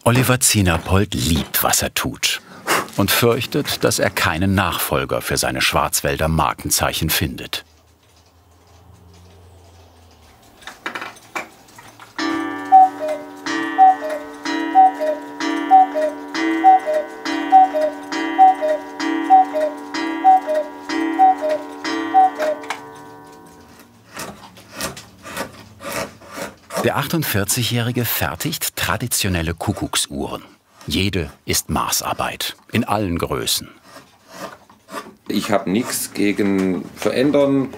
Oliver Zienerpold liebt, was er tut und fürchtet, dass er keinen Nachfolger für seine Schwarzwälder Markenzeichen findet. Der 48-Jährige fertigt traditionelle Kuckucksuhren. Jede ist Maßarbeit, in allen Größen. Ich habe nichts gegen Verändern.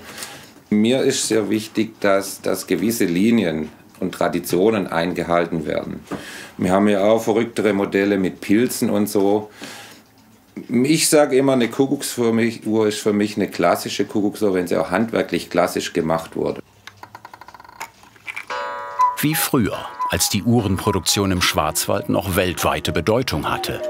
Mir ist sehr wichtig, dass gewisse Linien und Traditionen eingehalten werden. Wir haben ja auch verrücktere Modelle mit Pilzen und so. Ich sage immer, eine Kuckucksuhr ist für mich eine klassische Kuckucksuhr, wenn sie auch handwerklich klassisch gemacht wurde. Wie früher, als die Uhrenproduktion im Schwarzwald noch weltweite Bedeutung hatte.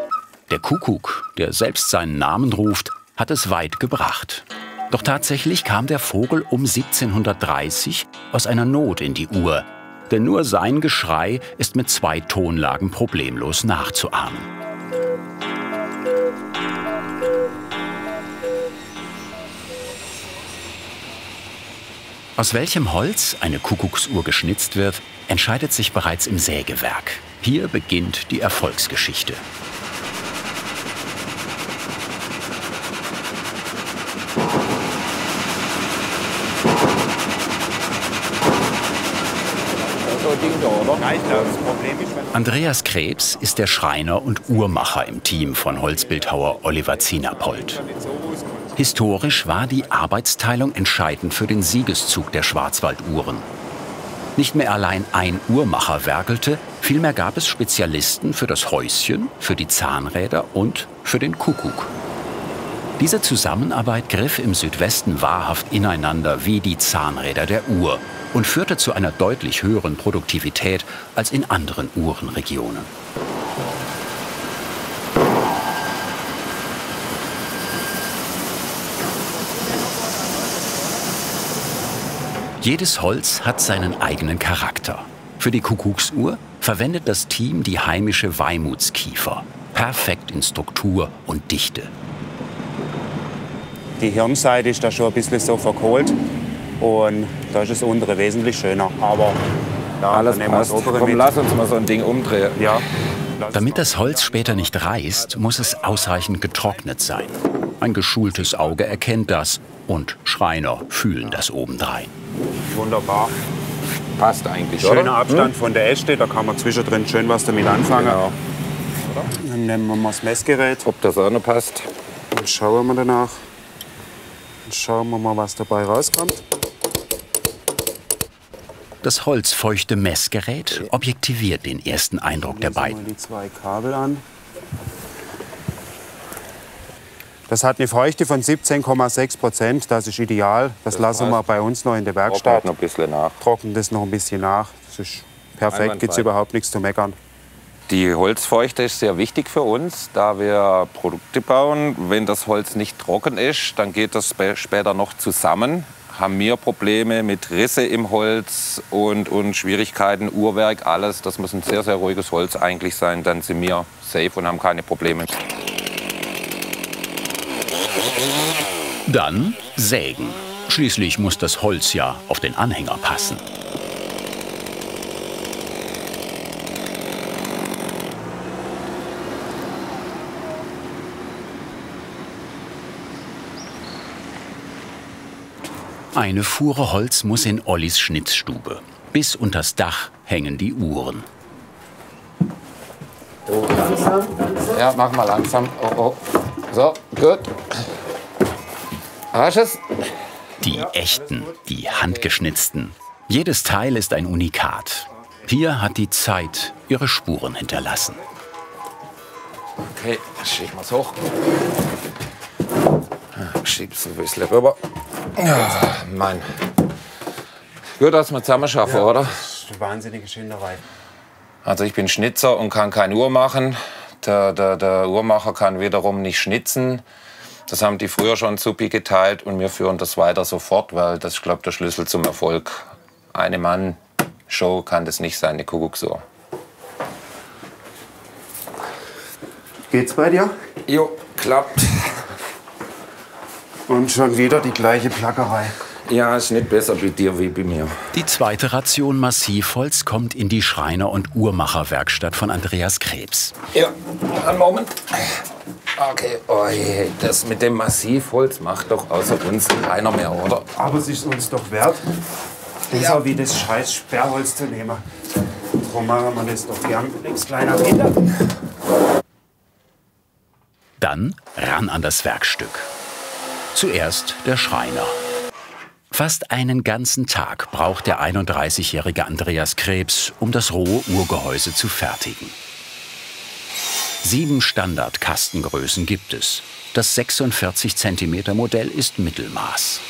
Der Kuckuck, der selbst seinen Namen ruft, hat es weit gebracht. Doch tatsächlich kam der Vogel um 1730 aus einer Not in die Uhr. Denn nur sein Geschrei ist mit 2 Tonlagen problemlos nachzuahmen. Aus welchem Holz eine Kuckucksuhr geschnitzt wird, entscheidet sich bereits im Sägewerk. Hier beginnt die Erfolgsgeschichte. Andreas Krebs ist der Schreiner und Uhrmacher im Team von Holzbildhauer Oliver Zienerpold. Historisch war die Arbeitsteilung entscheidend für den Siegeszug der Schwarzwalduhren. Nicht mehr allein ein Uhrmacher werkelte, vielmehr gab es Spezialisten für das Häuschen, für die Zahnräder und für den Kuckuck. Diese Zusammenarbeit griff im Südwesten wahrhaft ineinander wie die Zahnräder der Uhr und führte zu einer deutlich höheren Produktivität als in anderen Uhrenregionen. Jedes Holz hat seinen eigenen Charakter. Für die Kuckucksuhr verwendet das Team die heimische Weimutskiefer. Perfekt in Struktur und Dichte. Die Hirnseite ist da schon ein bisschen so verkohlt und da ist das untere wesentlich schöner. Aber ja, alles passt. Komm, lass uns mal so ein Ding umdrehen. Ja. Damit das Holz später nicht reißt, muss es ausreichend getrocknet sein. Ein geschultes Auge erkennt das und Schreiner fühlen das obendrein. Wunderbar. Passt eigentlich, Schöner oder? Abstand von der Äste, da kann man zwischendrin schön was damit anfangen. Genau. Dann nehmen wir mal das Messgerät. Ob das auch noch passt. Dann schauen wir danach. Dann schauen wir mal, was dabei rauskommt. Das holzfeuchte Messgerät objektiviert den ersten Eindruck der beiden. Die 2 Kabel an. Das hat eine Feuchte von 17,6%. Das ist ideal. Das lassen wir bei uns noch in der Werkstatt. Noch ein bisschen nach. Trocknen das noch ein bisschen nach. Das ist perfekt, gibt es überhaupt nichts zu meckern. Die Holzfeuchte ist sehr wichtig für uns, da wir Produkte bauen. Wenn das Holz nicht trocken ist, dann geht das später noch zusammen. Haben wir Probleme mit Risse im Holz und Schwierigkeiten, Uhrwerk, alles. Das muss ein sehr, sehr ruhiges Holz eigentlich sein. Dann sind wir safe und haben keine Probleme. Dann sägen. Schließlich muss das Holz ja auf den Anhänger passen. Eine Fuhre Holz muss in Ollis Schnitzstube. Bis unters Dach hängen die Uhren. Oh, langsam. Ja, mach mal langsam. Oh, oh. So, gut. Hast es? Die echten, die handgeschnitzten. Jedes Teil ist ein Unikat. Hier hat die Zeit ihre Spuren hinterlassen. Okay, schieben wir es hoch. Schieb's ein bisschen rüber. Ja, Mann. Gut, dass wir zusammen schaffen, ja, oder? Das ist eine wahnsinnige Schinderei. Also ich bin Schnitzer und kann keine Uhr machen. Der Uhrmacher kann wiederum nicht schnitzen. Das haben die früher schon Suppi geteilt und wir führen das weiter sofort, weil das ist, glaube ich, der Schlüssel zum Erfolg. Eine Mann-Show kann das nicht sein, eine Kuckucksuhr. Geht's bei dir? Jo, klappt. Und schon wieder die gleiche Plackerei. Ja, ist nicht besser bei dir wie bei mir. Die zweite Ration Massivholz kommt in die Schreiner- und Uhrmacherwerkstatt von Andreas Krebs. Ja, einen Moment. Okay, oh je, das mit dem Massivholz macht doch außer uns keiner mehr, oder? Aber es ist uns doch wert, besser wie das scheiß Sperrholz zu nehmen. Darum machen wir das doch gern, links kleiner Kinder. Dann ran an das Werkstück. Zuerst der Schreiner. Fast einen ganzen Tag braucht der 31-jährige Andreas Krebs, um das rohe Uhrgehäuse zu fertigen. 7 Standardkastengrößen gibt es. Das 46 cm Modell ist Mittelmaß.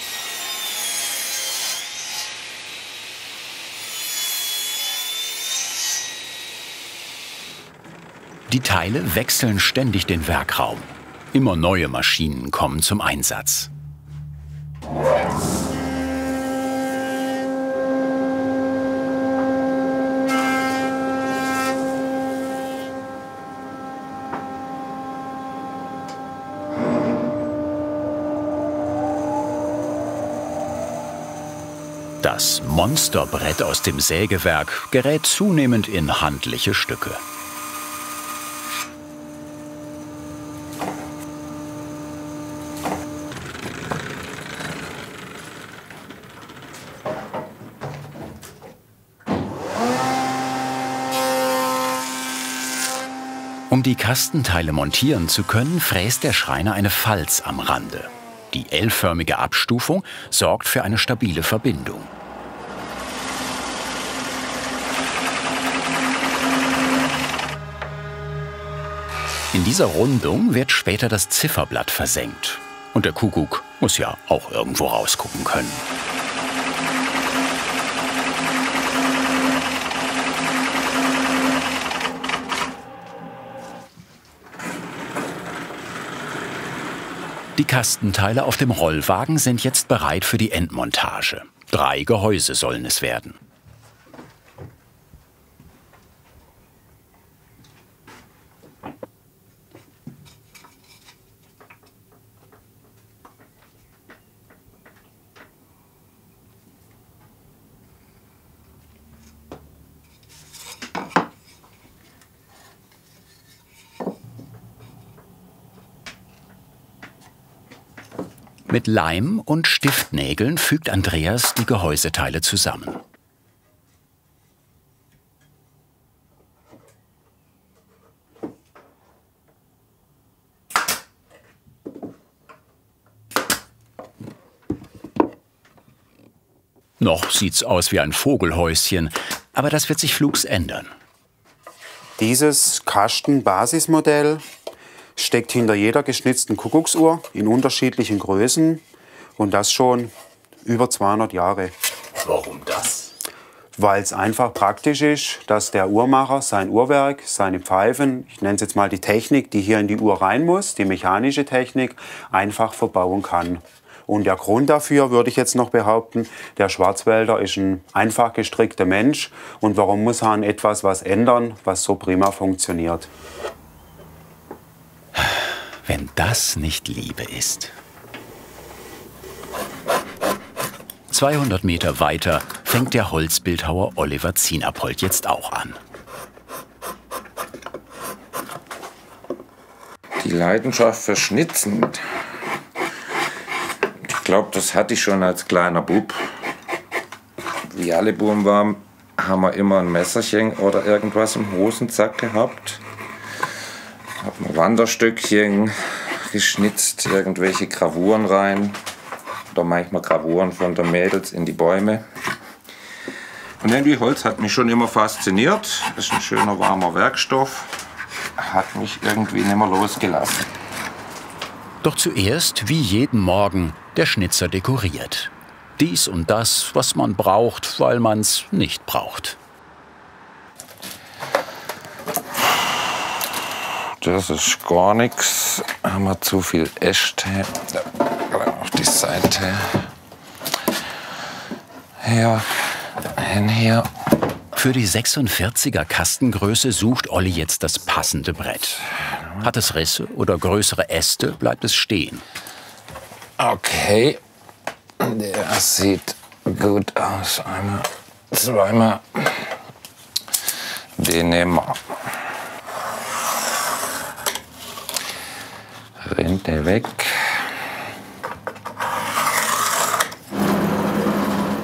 Die Teile wechseln ständig den Werkraum. Immer neue Maschinen kommen zum Einsatz. Das Monsterbrett aus dem Sägewerk gerät zunehmend in handliche Stücke. Um die Kastenteile montieren zu können, fräst der Schreiner eine Falz am Rande. Die L-förmige Abstufung sorgt für eine stabile Verbindung. In dieser Rundung wird später das Zifferblatt versenkt. Und der Kuckuck muss ja auch irgendwo rausgucken können. Die Kastenteile auf dem Rollwagen sind jetzt bereit für die Endmontage. 3 Gehäuse sollen es werden. Mit Leim und Stiftnägeln fügt Andreas die Gehäuseteile zusammen. Noch sieht's aus wie ein Vogelhäuschen, aber das wird sich flugs ändern. Dieses Kasten-Basismodell steckt hinter jeder geschnitzten Kuckucksuhr in unterschiedlichen Größen und das schon über 200 Jahre. Warum das? Weil es einfach praktisch ist, dass der Uhrmacher sein Uhrwerk, seine Pfeifen, ich nenne es jetzt mal die Technik, die hier in die Uhr rein muss, die mechanische Technik, einfach verbauen kann. Und der Grund dafür, würde ich jetzt noch behaupten, der Schwarzwälder ist ein einfach gestrickter Mensch. Und warum muss er an etwas was ändern, was so prima funktioniert? Wenn das nicht Liebe ist. 200 Meter weiter fängt der Holzbildhauer Oliver Zienerpold jetzt auch an. Die Leidenschaft für Schnitzen. Ich glaube, das hatte ich schon als kleiner Bub. Wie alle Buben waren, haben wir immer ein Messerchen oder irgendwas im Hosensack gehabt. Hab ein Wanderstückchen geschnitzt, irgendwelche Gravuren rein. Oder manchmal Gravuren von den Mädels in die Bäume. Und irgendwie Holz hat mich schon immer fasziniert. Ist ein schöner warmer Werkstoff. Hat mich irgendwie nicht mehr losgelassen. Doch zuerst, wie jeden Morgen, der Schnitzer dekoriert. Dies und das, was man braucht, weil man's nicht braucht. Das ist gar nichts. Haben wir zu viel Äste. Auf die Seite. Hier. Hier. Für die 46er Kastengröße sucht Olli jetzt das passende Brett. Hat es Risse oder größere Äste, bleibt es stehen. Okay, der sieht gut aus. Einmal, zweimal. Den nehmen wir. Rinde weg.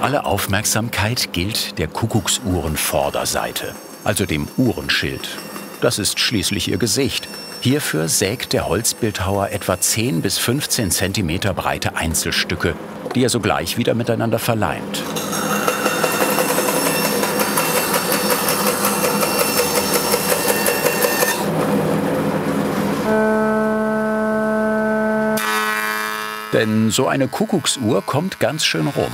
Alle Aufmerksamkeit gilt der Kuckucksuhren-Vorderseite, also dem Uhrenschild. Das ist schließlich ihr Gesicht. Hierfür sägt der Holzbildhauer etwa 10 bis 15 cm breite Einzelstücke, die er sogleich wieder miteinander verleimt. Denn so eine Kuckucksuhr kommt ganz schön rum.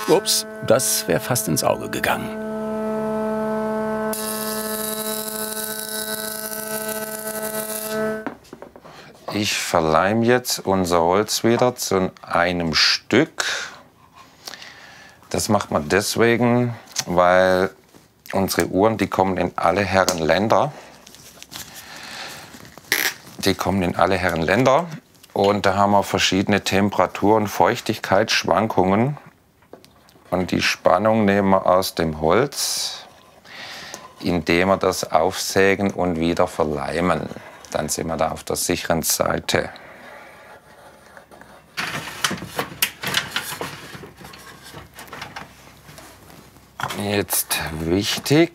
Ups, das wäre fast ins Auge gegangen. Ich verleime jetzt unser Holz wieder zu einem Stück. Das macht man deswegen, weil unsere Uhren, die kommen in alle Herren Länder. Und da haben wir verschiedene Temperatur- und Feuchtigkeitsschwankungen. Und die Spannung nehmen wir aus dem Holz, indem wir das aufsägen und wieder verleimen. Dann sind wir da auf der sicheren Seite. Jetzt wichtig,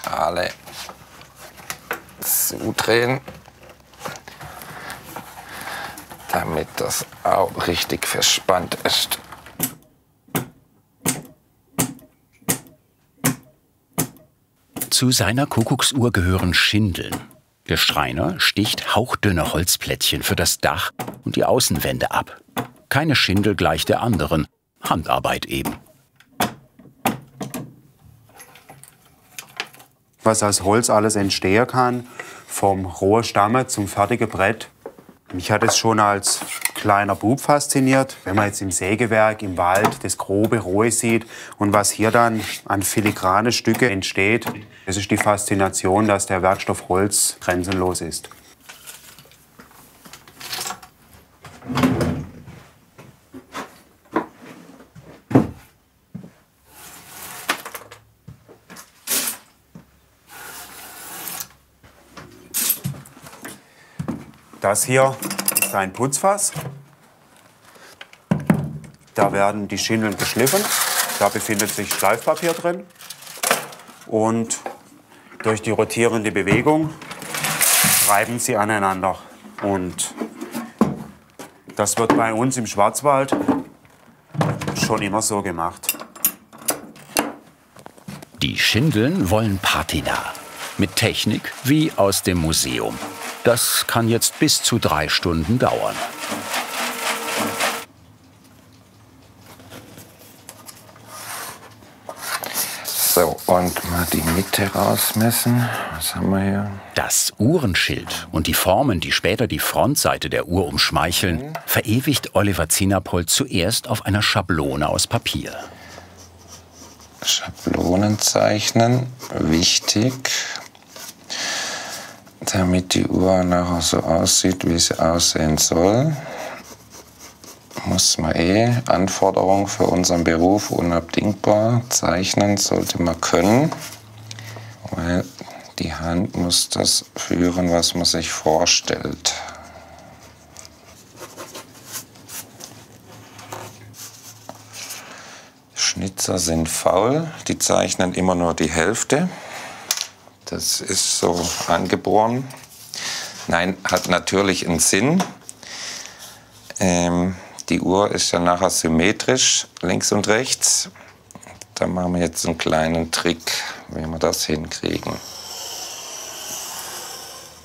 alle zudrehen, damit das auch richtig verspannt ist. Zu seiner Kuckucksuhr gehören Schindeln. Der Schreiner sticht hauchdünne Holzplättchen für das Dach und die Außenwände ab. Keine Schindel gleich der anderen, Handarbeit eben. Was aus Holz alles entstehen kann, vom rohen Stamme zum fertigen Brett. Mich hat es schon als kleiner Bub fasziniert, wenn man jetzt im Sägewerk, im Wald das grobe Rohe sieht und was hier dann an filigrane Stücke entsteht. Das ist die Faszination, dass der Werkstoff Holz grenzenlos ist. Das hier ist ein Putzfass. Da werden die Schindeln geschliffen. Da befindet sich Schleifpapier drin. Und durch die rotierende Bewegung reiben sie aneinander. Und das wird bei uns im Schwarzwald schon immer so gemacht. Die Schindeln wollen Patina. Mit Technik wie aus dem Museum. Das kann jetzt bis zu 3 Stunden dauern. So, und mal die Mitte rausmessen. Was haben wir hier? Das Uhrenschild und die Formen, die später die Frontseite der Uhr umschmeicheln, verewigt Oliver Zienerpold zuerst auf einer Schablone aus Papier. Schablonen zeichnen, wichtig, damit die Uhr nachher so aussieht, wie sie aussehen soll. Muss man Anforderung für unseren Beruf unabdingbar. Zeichnen sollte man können, weil die Hand muss das führen, was man sich vorstellt. Schnitzer sind faul, die zeichnen immer nur die Hälfte. Das ist so angeboren. Nein, hat natürlich einen Sinn. Die Uhr ist ja nachher symmetrisch, links und rechts. Da machen wir jetzt einen kleinen Trick, wie wir das hinkriegen.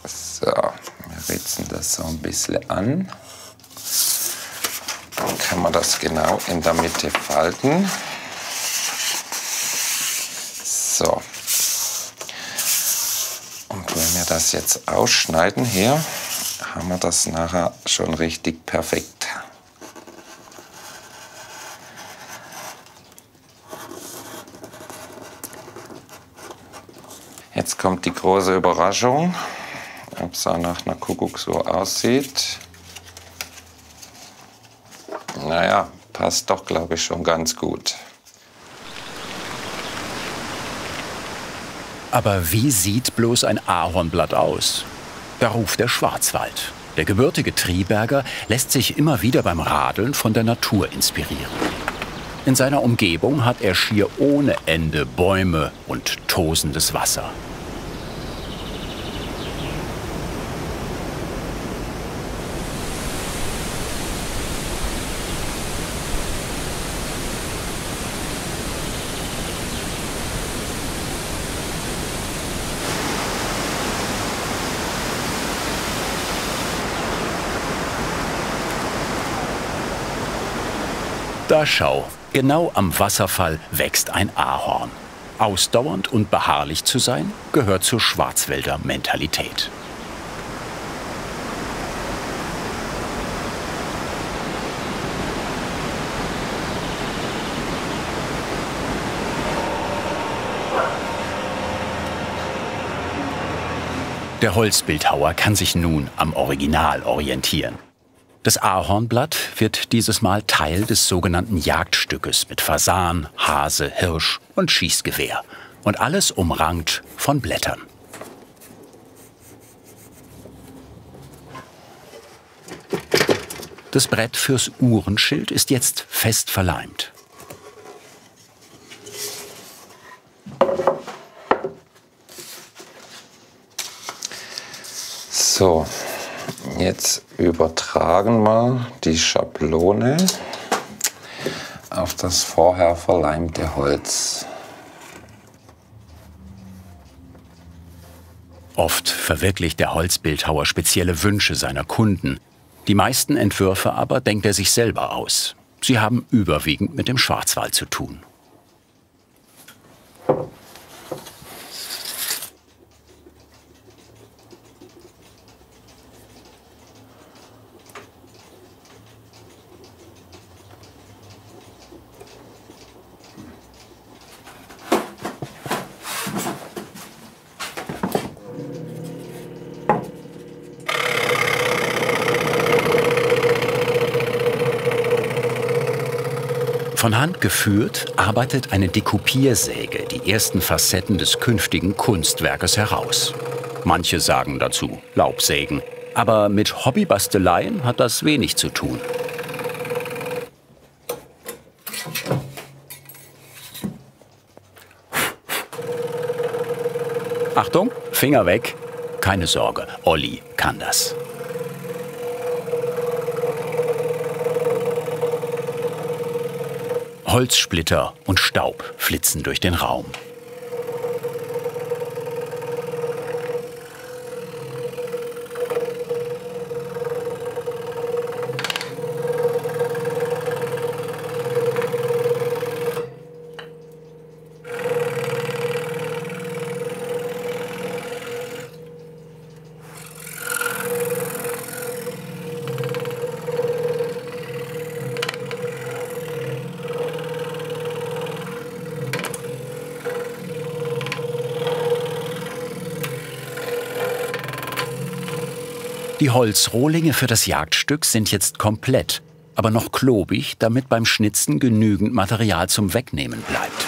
So, wir ritzen das so ein bisschen an. Dann kann man das genau in der Mitte falten. So. Und wenn wir das jetzt ausschneiden hier, haben wir das nachher schon richtig perfekt. Jetzt kommt die große Überraschung, ob es auch nach einer Kuckucksuhr aussieht. Naja, passt doch, glaube ich, schon ganz gut. Aber wie sieht bloß ein Ahornblatt aus? Da ruft der Schwarzwald. Der gebürtige Triberger lässt sich immer wieder beim Radeln von der Natur inspirieren. In seiner Umgebung hat er schier ohne Ende Bäume und tosendes Wasser. Da schau, genau am Wasserfall wächst ein Ahorn. Ausdauernd und beharrlich zu sein, gehört zur Schwarzwälder Mentalität. Der Holzbildhauer kann sich nun am Original orientieren. Das Ahornblatt wird dieses Mal Teil des sogenannten Jagdstückes mit Fasan, Hase, Hirsch und Schießgewehr. Und alles umrankt von Blättern. Das Brett fürs Uhrenschild ist jetzt fest verleimt. So, jetzt übertragen wir die Schablone auf das vorher verleimte Holz. Oft verwirklicht der Holzbildhauer spezielle Wünsche seiner Kunden. Die meisten Entwürfe aber denkt er sich selber aus. Sie haben überwiegend mit dem Schwarzwald zu tun. Von Hand geführt arbeitet eine Dekupiersäge die ersten Facetten des künftigen Kunstwerkes heraus. Manche sagen dazu Laubsägen, aber mit Hobbybasteleien hat das wenig zu tun. Achtung, Finger weg. Keine Sorge, Olli kann das. Holzsplitter und Staub flitzen durch den Raum. Die Holzrohlinge für das Jagdstück sind jetzt komplett, aber noch klobig, damit beim Schnitzen genügend Material zum Wegnehmen bleibt.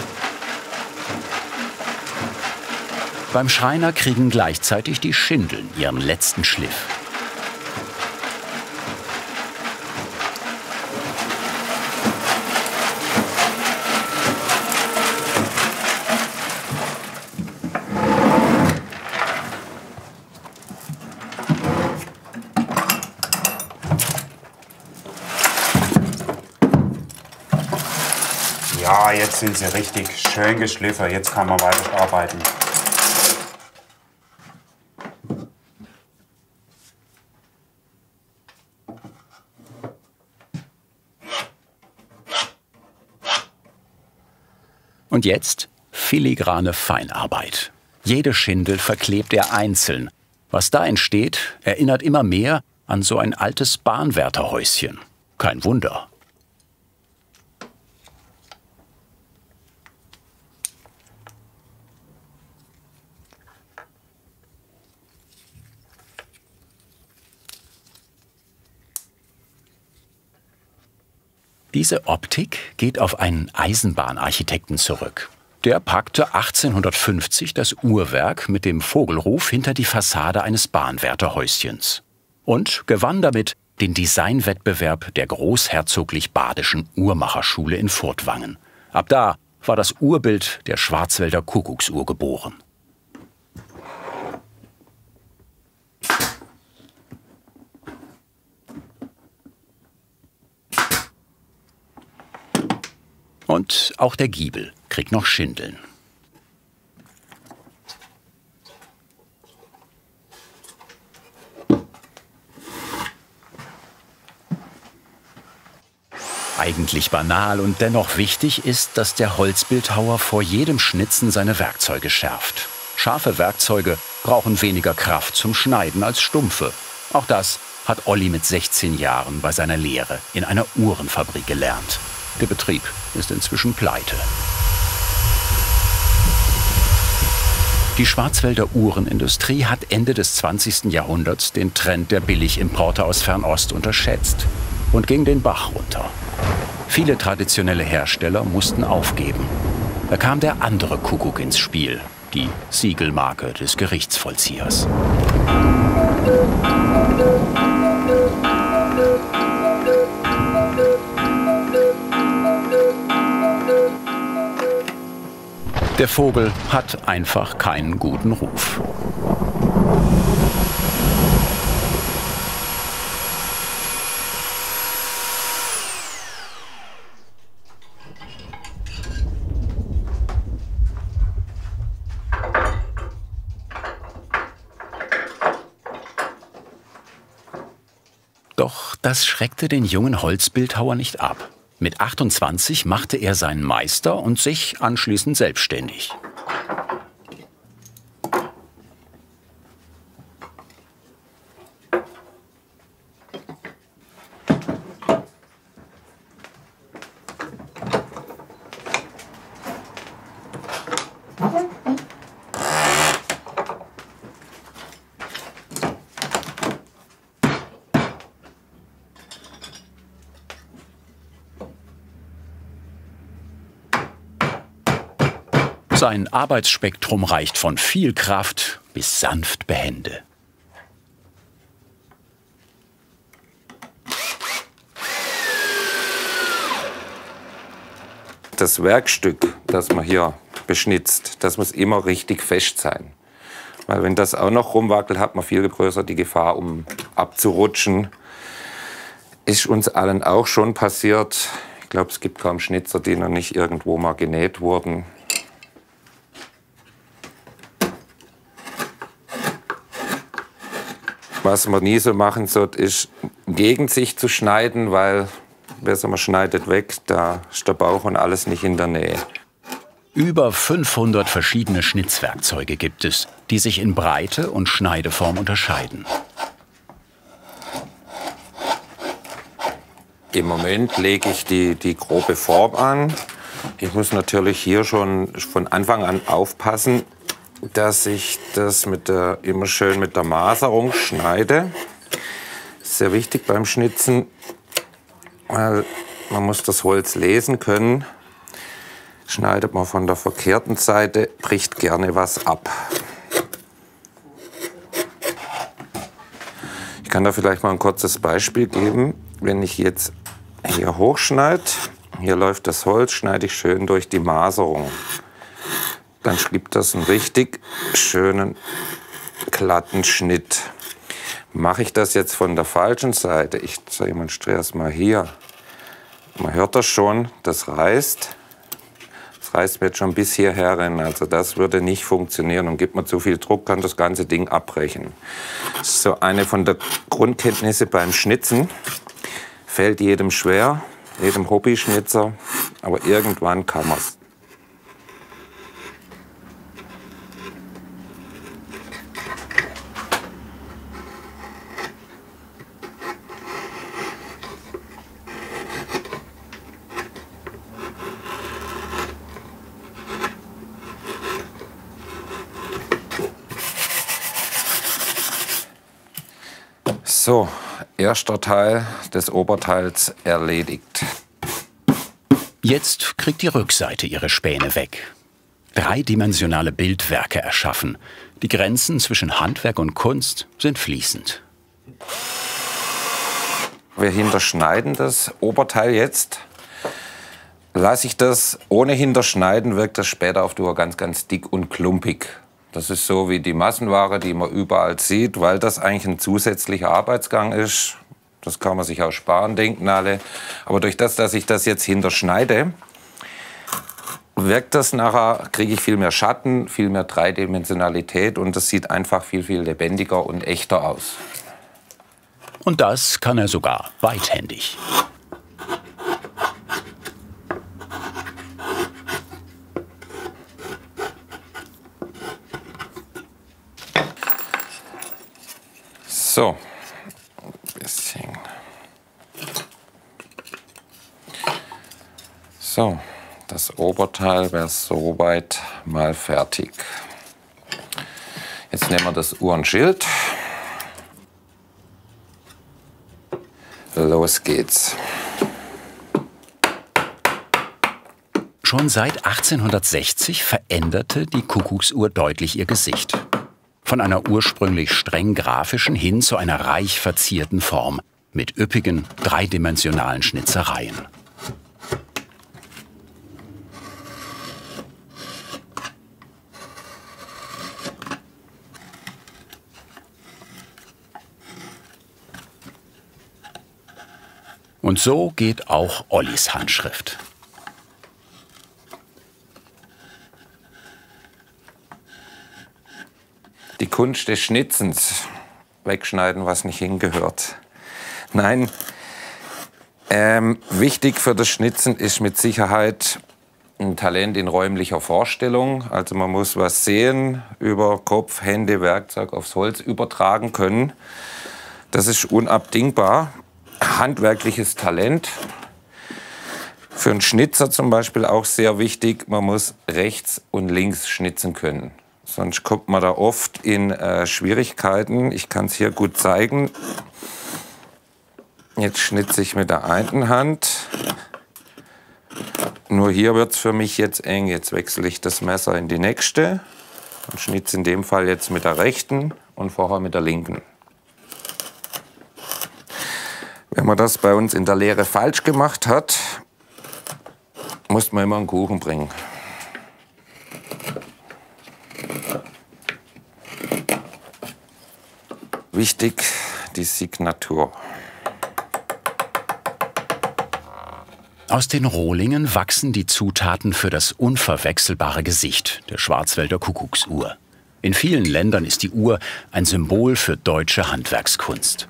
Beim Schreiner kriegen gleichzeitig die Schindeln ihren letzten Schliff. Ja, jetzt sind sie richtig schön geschliffen. Jetzt kann man weiterarbeiten. Und jetzt filigrane Feinarbeit. Jede Schindel verklebt er einzeln. Was da entsteht, erinnert immer mehr an so ein altes Bahnwärterhäuschen. Kein Wunder. Diese Optik geht auf einen Eisenbahnarchitekten zurück. Der packte 1850 das Uhrwerk mit dem Vogelruf hinter die Fassade eines Bahnwärterhäuschens und gewann damit den Designwettbewerb der Großherzoglich-Badischen Uhrmacherschule in Furtwangen. Ab da war das Urbild der Schwarzwälder Kuckucksuhr geboren. Und auch der Giebel kriegt noch Schindeln. Eigentlich banal und dennoch wichtig ist, dass der Holzbildhauer vor jedem Schnitzen seine Werkzeuge schärft. Scharfe Werkzeuge brauchen weniger Kraft zum Schneiden als stumpfe. Auch das hat Olli mit 16 Jahren bei seiner Lehre in einer Uhrenfabrik gelernt. Der Betrieb ist inzwischen pleite. Die Schwarzwälder Uhrenindustrie hat Ende des 20. Jahrhunderts den Trend der Billigimporte aus Fernost unterschätzt und ging den Bach runter. Viele traditionelle Hersteller mussten aufgeben. Da kam der andere Kuckuck ins Spiel, die Siegelmarke des Gerichtsvollziehers. Der Vogel hat einfach keinen guten Ruf. Doch das schreckte den jungen Holzbildhauer nicht ab. Mit 28 machte er seinen Meister und sich anschließend selbstständig. Sein Arbeitsspektrum reicht von viel Kraft bis sanft behende. Das Werkstück, das man hier beschnitzt, das muss immer richtig fest sein. Weil wenn das auch noch rumwackelt, hat man viel größer die Gefahr, um abzurutschen. Ist uns allen auch schon passiert. Ich glaube, es gibt kaum Schnitzer, die noch nicht irgendwo mal genäht wurden. Was man nie so machen sollte, ist gegen sich zu schneiden, weil besser man schneidet weg, da ist der Bauch und alles nicht in der Nähe. Über 500 verschiedene Schnitzwerkzeuge gibt es, die sich in Breite und Schneideform unterscheiden. Im Moment lege ich die grobe Form an. Ich muss natürlich hier schon von Anfang an aufpassen, dass ich das immer schön mit der Maserung schneide. Das ist sehr wichtig beim Schnitzen, weil man muss das Holz lesen können. Schneidet man von der verkehrten Seite, bricht gerne was ab. Ich kann da vielleicht mal ein kurzes Beispiel geben. Wenn ich jetzt hier hochschneide, hier läuft das Holz, schneide ich schön durch die Maserung. Dann gibt das einen richtig schönen, glatten Schnitt. Mache ich das jetzt von der falschen Seite, ich demonstriere es mal hier. Man hört das schon, das reißt. Das reißt mir jetzt schon bis hierher rein. Also das würde nicht funktionieren. Und gibt man zu viel Druck, kann das ganze Ding abbrechen. Das ist so eine von der Grundkenntnisse beim Schnitzen. Fällt jedem schwer, jedem Hobbyschnitzer. Aber irgendwann kann man es. So, erster Teil des Oberteils erledigt. Jetzt kriegt die Rückseite ihre Späne weg. Dreidimensionale Bildwerke erschaffen. Die Grenzen zwischen Handwerk und Kunst sind fließend. Wir hinterschneiden das Oberteil jetzt. Lasse ich das ohne Hinterschneiden, wirkt das später auf die Uhr ganz, ganz dick und klumpig. Das ist so wie die Massenware, die man überall sieht, weil das eigentlich ein zusätzlicher Arbeitsgang ist. Das kann man sich auch sparen, denken alle. Aber durch das, dass ich das jetzt hinterschneide, wirkt das nachher, kriege ich viel mehr Schatten, viel mehr Dreidimensionalität und das sieht einfach viel, viel lebendiger und echter aus. Und das kann er sogar beidhändig. So, ein bisschen. So, das Oberteil wäre soweit mal fertig. Jetzt nehmen wir das Uhrenschild. Los geht's. Schon seit 1860 veränderte die Kuckucksuhr deutlich ihr Gesicht. Von einer ursprünglich streng grafischen hin zu einer reich verzierten Form mit üppigen, dreidimensionalen Schnitzereien. Und so geht auch Ollis Handschrift. Die Kunst des Schnitzens. Wegschneiden, was nicht hingehört. Nein, wichtig für das Schnitzen ist mit Sicherheit ein Talent in räumlicher Vorstellung. Also man muss was sehen, über Kopf, Hände, Werkzeug aufs Holz übertragen können. Das ist unabdingbar. Handwerkliches Talent. Für einen Schnitzer zum Beispiel auch sehr wichtig, man muss rechts und links schnitzen können. Sonst kommt man da oft in Schwierigkeiten. Ich kann es hier gut zeigen. Jetzt schnitze ich mit der einen Hand. Nur hier wird es für mich jetzt eng. Jetzt wechsle ich das Messer in die nächste und schnitze in dem Fall jetzt mit der rechten und vorher mit der linken. Wenn man das bei uns in der Lehre falsch gemacht hat, muss man immer einen Kuchen bringen. Wichtig, die Signatur. Aus den Rohlingen wachsen die Zutaten für das unverwechselbare Gesicht der Schwarzwälder Kuckucksuhr. In vielen Ländern ist die Uhr ein Symbol für deutsche Handwerkskunst.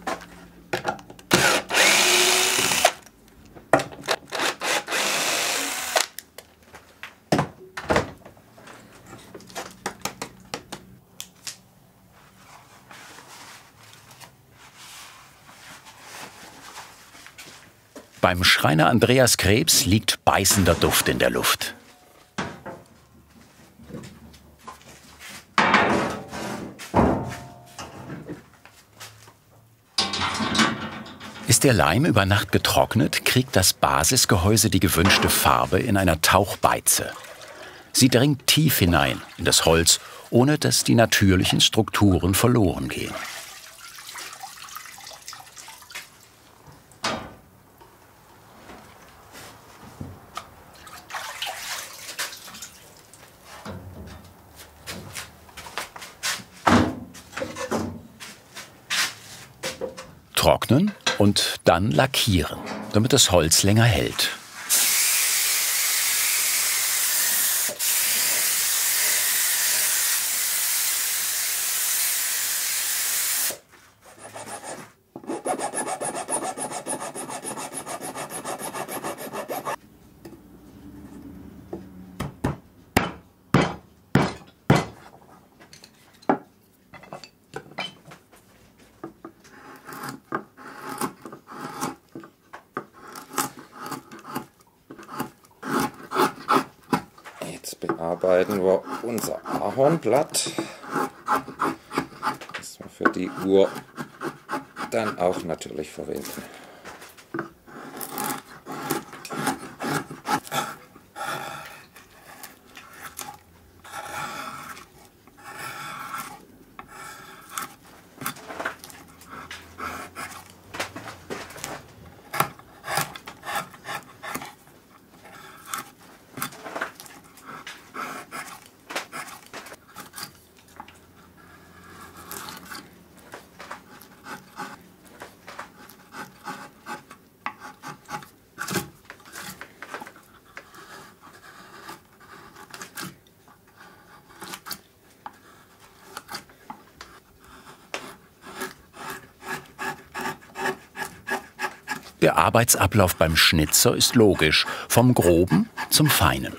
Beim Schreiner Andreas Krebs liegt beißender Duft in der Luft. Ist der Leim über Nacht getrocknet, kriegt das Basisgehäuse die gewünschte Farbe in einer Tauchbeize. Sie dringt tief hinein in das Holz, ohne dass die natürlichen Strukturen verloren gehen. Trocknen und dann lackieren, damit das Holz länger hält. Bearbeiten wir unser Ahornblatt, das wir für die Uhr dann auch natürlich verwenden. Der Arbeitsablauf beim Schnitzer ist logisch, vom Groben zum Feinen.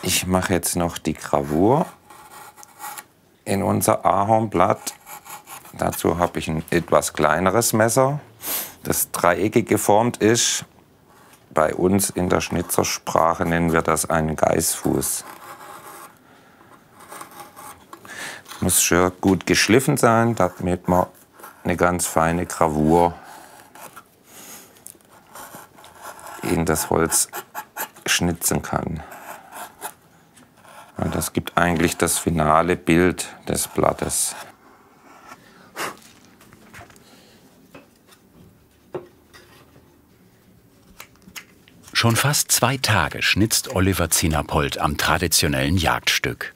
Ich mache jetzt noch die Gravur in unser Ahornblatt. Dazu habe ich ein etwas kleineres Messer, das dreieckig geformt ist. Bei uns in der Schnitzersprache nennen wir das einen Geißfuß. Muss schön gut geschliffen sein, damit man eine ganz feine Gravur in das Holz schnitzen kann. Und das gibt eigentlich das finale Bild des Blattes. Schon fast 2 Tage schnitzt Oliver Zienerpold am traditionellen Jagdstück.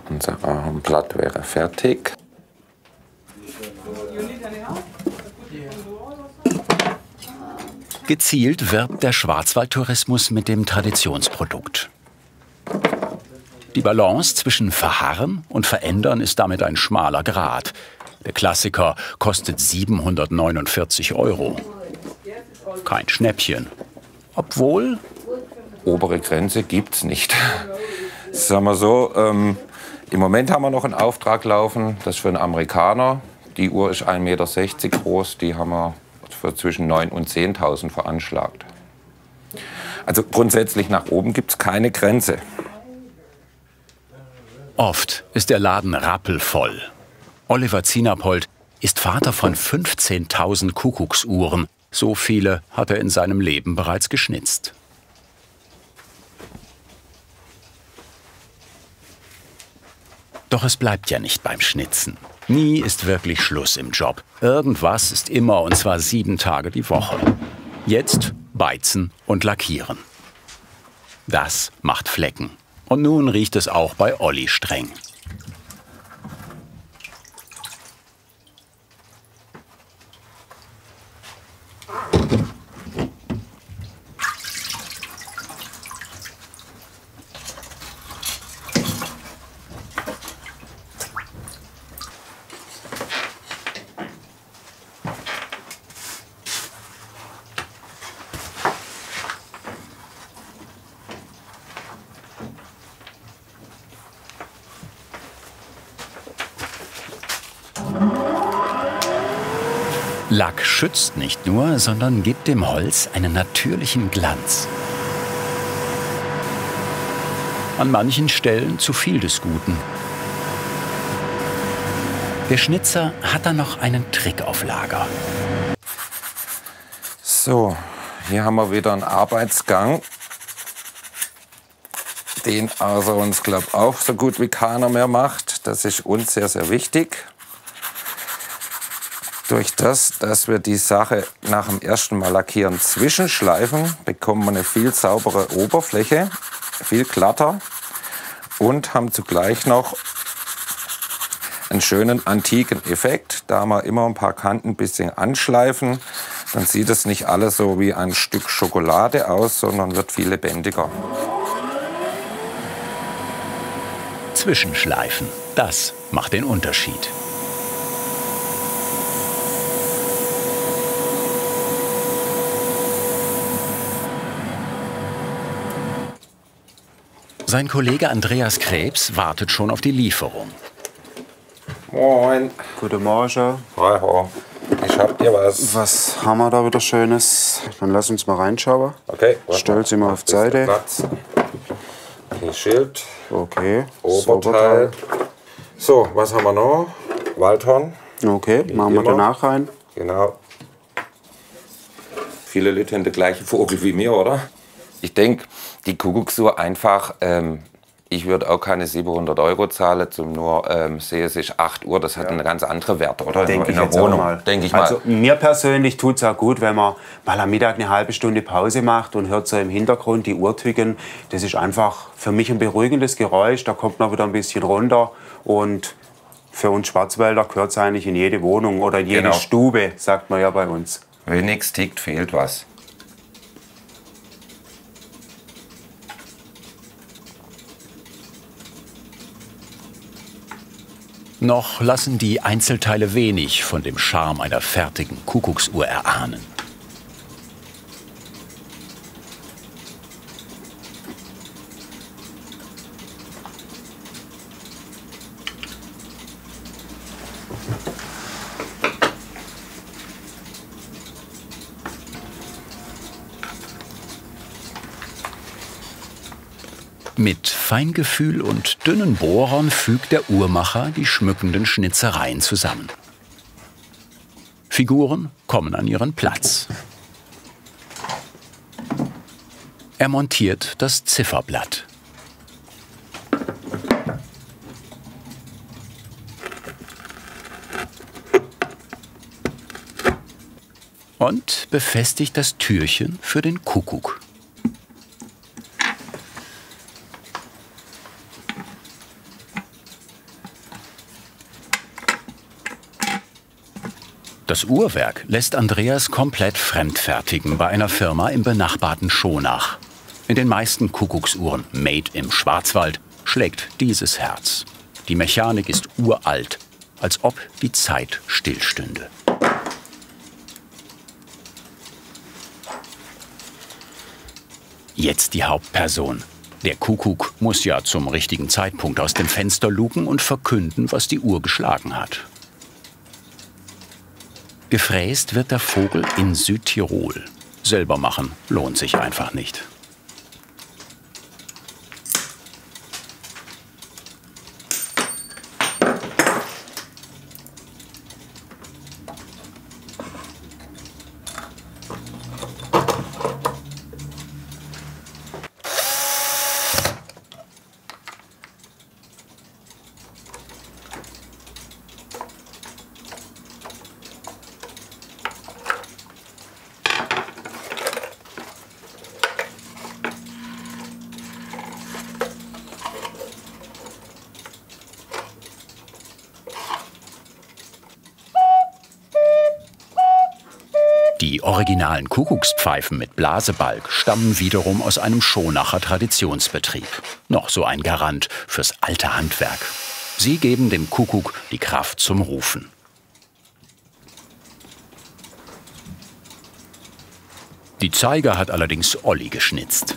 Unser Ahornblatt wäre fertig. Gezielt wirbt der Schwarzwaldtourismus mit dem Traditionsprodukt. Die Balance zwischen Verharren und Verändern ist damit ein schmaler Grat. Der Klassiker kostet 749 €. Kein Schnäppchen. Obwohl... Obere Grenze gibt's nicht. Sagen wir so, im Moment haben wir noch einen Auftrag laufen, das ist für einen Amerikaner. Die Uhr ist 1,60 Meter groß, die haben wir für zwischen 9.000 und 10.000 veranschlagt. Also grundsätzlich nach oben gibt es keine Grenze. Oft ist der Laden rappelvoll. Oliver Zienerpold ist Vater von 15.000 Kuckucksuhren. So viele hat er in seinem Leben bereits geschnitzt. Doch es bleibt ja nicht beim Schnitzen. Nie ist wirklich Schluss im Job. Irgendwas ist immer, und zwar 7 Tage die Woche. Jetzt beizen und lackieren. Das macht Flecken. Und nun riecht es auch bei Olli streng. Lack schützt nicht nur, sondern gibt dem Holz einen natürlichen Glanz. An manchen Stellen zu viel des Guten. Der Schnitzer hat dann noch einen Trick auf Lager. So, hier haben wir wieder einen Arbeitsgang, den also uns, glaube ich, auch so gut wie keiner mehr macht. Das ist uns sehr, sehr wichtig. Durch das, dass wir die Sache nach dem ersten Mal lackieren zwischenschleifen, bekommen wir eine viel saubere Oberfläche, viel glatter und haben zugleich noch einen schönen antiken Effekt. Da wir immer ein paar Kanten ein bisschen anschleifen, dann sieht es nicht alles so wie ein Stück Schokolade aus, sondern wird viel lebendiger. Zwischenschleifen, das macht den Unterschied. Sein Kollege Andreas Krebs wartet schon auf die Lieferung. Moin. Guten Morgen. Hallo. Ich hab dir was. Was haben wir da wieder Schönes? Dann lass uns mal reinschauen. Okay. Stell sie mal auf die Seite. Platz. Hier Schild. Okay. Oberteil. So, was haben wir noch? Waldhorn. Okay, machen wir danach rein. Genau. Viele Leute haben den gleichen Vogel wie mir, oder? Ich denke, die Kuckucksuhr einfach, ich würde auch keine 700 € zahlen, zum nur sehe es ist 8 Uhr, das hat einen ganz anderen Wert, oder? Denke in der Wohnung, denke ich mal. Also mir persönlich tut es auch gut, wenn man mal am Mittag eine halbe Stunde Pause macht und hört so im Hintergrund die Uhr ticken. Das ist einfach für mich ein beruhigendes Geräusch, da kommt man wieder ein bisschen runter und für uns Schwarzwälder gehört es eigentlich in jede Wohnung oder in jede Stube, sagt man ja bei uns. Wenn nichts tickt, fehlt was. Noch lassen die Einzelteile wenig von dem Charme einer fertigen Kuckucksuhr erahnen. Mit Feingefühl und dünnen Bohrern fügt der Uhrmacher die schmückenden Schnitzereien zusammen. Figuren kommen an ihren Platz. Er montiert das Zifferblatt. Und befestigt das Türchen für den Kuckuck. Das Uhrwerk lässt Andreas komplett fremdfertigen bei einer Firma im benachbarten Schonach. In den meisten Kuckucksuhren made im Schwarzwald schlägt dieses Herz. Die Mechanik ist uralt, als ob die Zeit stillstünde. Jetzt die Hauptperson. Der Kuckuck muss ja zum richtigen Zeitpunkt aus dem Fenster luken und verkünden, was die Uhr geschlagen hat. Gefräst wird der Vogel in Südtirol. Selber machen lohnt sich einfach nicht. Die originalen Kuckuckspfeifen mit Blasebalg stammen wiederum aus einem Schonacher Traditionsbetrieb. Noch so ein Garant fürs alte Handwerk. Sie geben dem Kuckuck die Kraft zum Rufen. Die Zeiger hat allerdings Olli geschnitzt.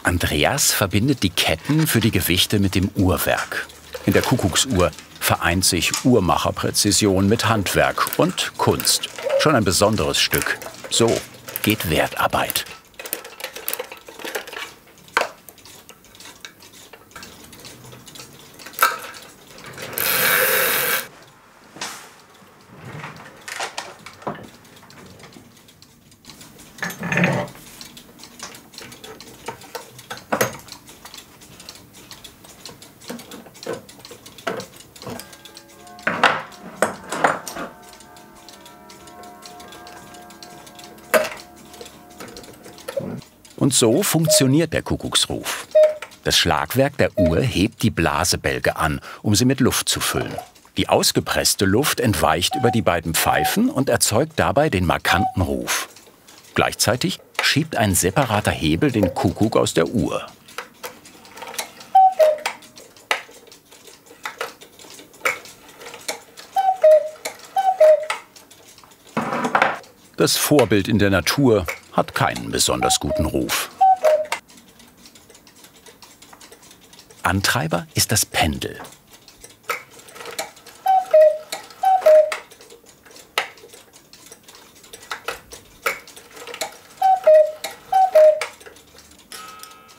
Andreas verbindet die Ketten für die Gewichte mit dem Uhrwerk. In der Kuckucksuhr vereint sich Uhrmacherpräzision mit Handwerk und Kunst. Schon ein besonderes Stück. So geht Wertarbeit. Und so funktioniert der Kuckucksruf. Das Schlagwerk der Uhr hebt die Blasebälge an, um sie mit Luft zu füllen. Die ausgepresste Luft entweicht über die beiden Pfeifen und erzeugt dabei den markanten Ruf. Gleichzeitig schiebt ein separater Hebel den Kuckuck aus der Uhr. Das Vorbild in der Natur hat keinen besonders guten Ruf. Antreiber ist das Pendel.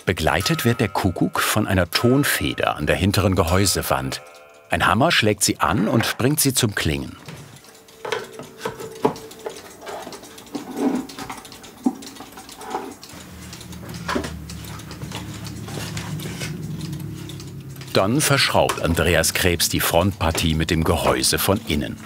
Begleitet wird der Kuckuck von einer Tonfeder an der hinteren Gehäusewand. Ein Hammer schlägt sie an und bringt sie zum Klingen. Dann verschraubt Andreas Krebs die Frontpartie mit dem Gehäuse von innen.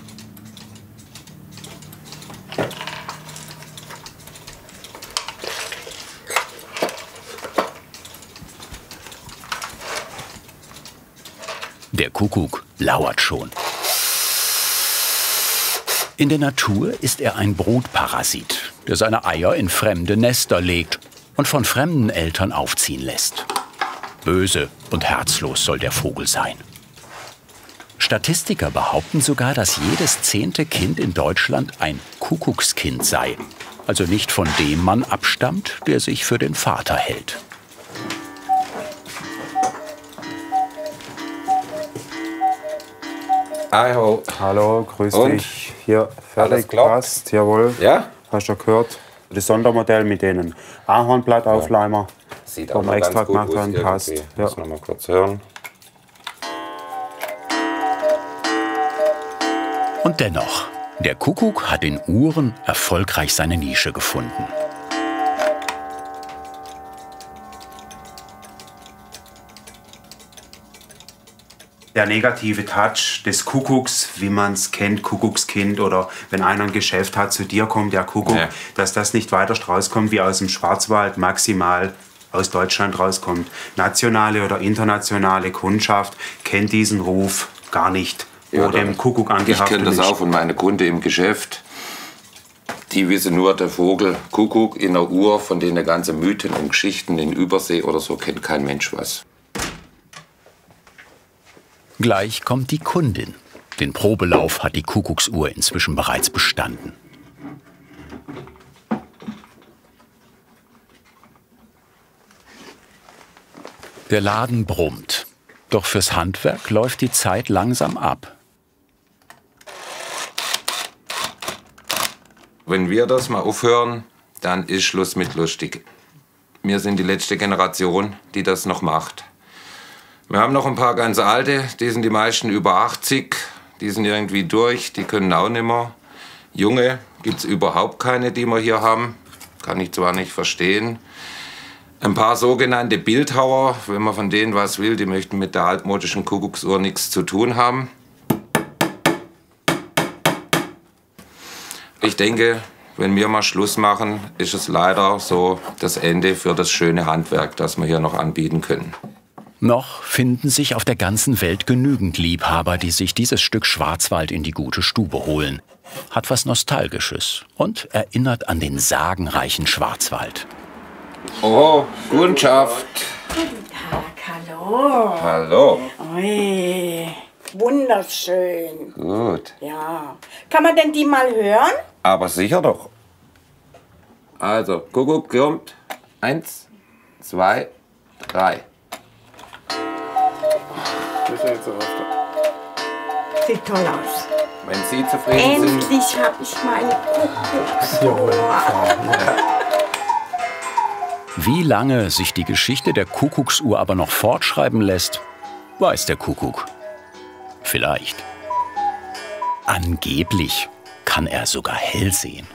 Der Kuckuck lauert schon. In der Natur ist er ein Brutparasit, der seine Eier in fremde Nester legt und von fremden Eltern aufziehen lässt. Böse und herzlos soll der Vogel sein. Statistiker behaupten sogar, dass jedes 10. Kind in Deutschland ein Kuckuckskind sei. Also nicht von dem Mann abstammt, der sich für den Vater hält. Hallo. Hallo, grüß Und? dich. Hier, fertig, Alles klappt? passt, jawohl. Ja? Hast du gehört? Das Sondermodell mit denen Ahornblattaufleimer. Sieht Wo auch wir noch extra ganz gut gemacht aus haben, passt. irgendwie. Ja. Muss noch mal kurz hören. Und dennoch, der Kuckuck hat in Uhren erfolgreich seine Nische gefunden. Der negative Touch des Kuckucks, wie man es kennt, Kuckuckskind, oder wenn einer ein Geschäft hat, zu dir kommt der Kuckuck, Ja. dass das nicht weiter rauskommt, wie aus dem Schwarzwald maximal aus Deutschland rauskommt. Nationale oder internationale Kundschaft kennt diesen Ruf gar nicht, wo dem Kuckuck Ich angehaftet kenne das ist. auch von meinen Kunden im Geschäft. Die wissen nur, der Vogel Kuckuck in der Uhr, von denen ganze Mythen und Geschichten in Übersee oder so kennt kein Mensch was. Gleich kommt die Kundin. Den Probelauf hat die Kuckucksuhr inzwischen bereits bestanden. Der Laden brummt. Doch fürs Handwerk läuft die Zeit langsam ab. Wenn wir das mal aufhören, dann ist Schluss mit lustig. Wir sind die letzte Generation, die das noch macht. Wir haben noch ein paar ganz alte, die sind die meisten über 80, die sind irgendwie durch, die können auch nicht mehr. Junge gibt es überhaupt keine, die wir hier haben, kann ich zwar nicht verstehen. Ein paar sogenannte Bildhauer, wenn man von denen was will, die möchten mit der altmodischen Kuckucksuhr nichts zu tun haben. Ich denke, wenn wir mal Schluss machen, ist es leider so das Ende für das schöne Handwerk, das wir hier noch anbieten können. Noch finden sich auf der ganzen Welt genügend Liebhaber, die sich dieses Stück Schwarzwald in die gute Stube holen. Hat was Nostalgisches und erinnert an den sagenreichen Schwarzwald. Oh, Kundschaft. Guten Tag, hallo. Hallo. Ui, wunderschön. Gut. Ja. Kann man denn die mal hören? Aber sicher doch. Also, Kuckuck kommt. 1, 2, 3. Sieht toll aus. Wenn Sie zufrieden sind. Endlich habe ich meine Kuckucksuhr. Wie lange sich die Geschichte der Kuckucksuhr aber noch fortschreiben lässt, weiß der Kuckuck. Vielleicht. Angeblich kann er sogar hell sehen.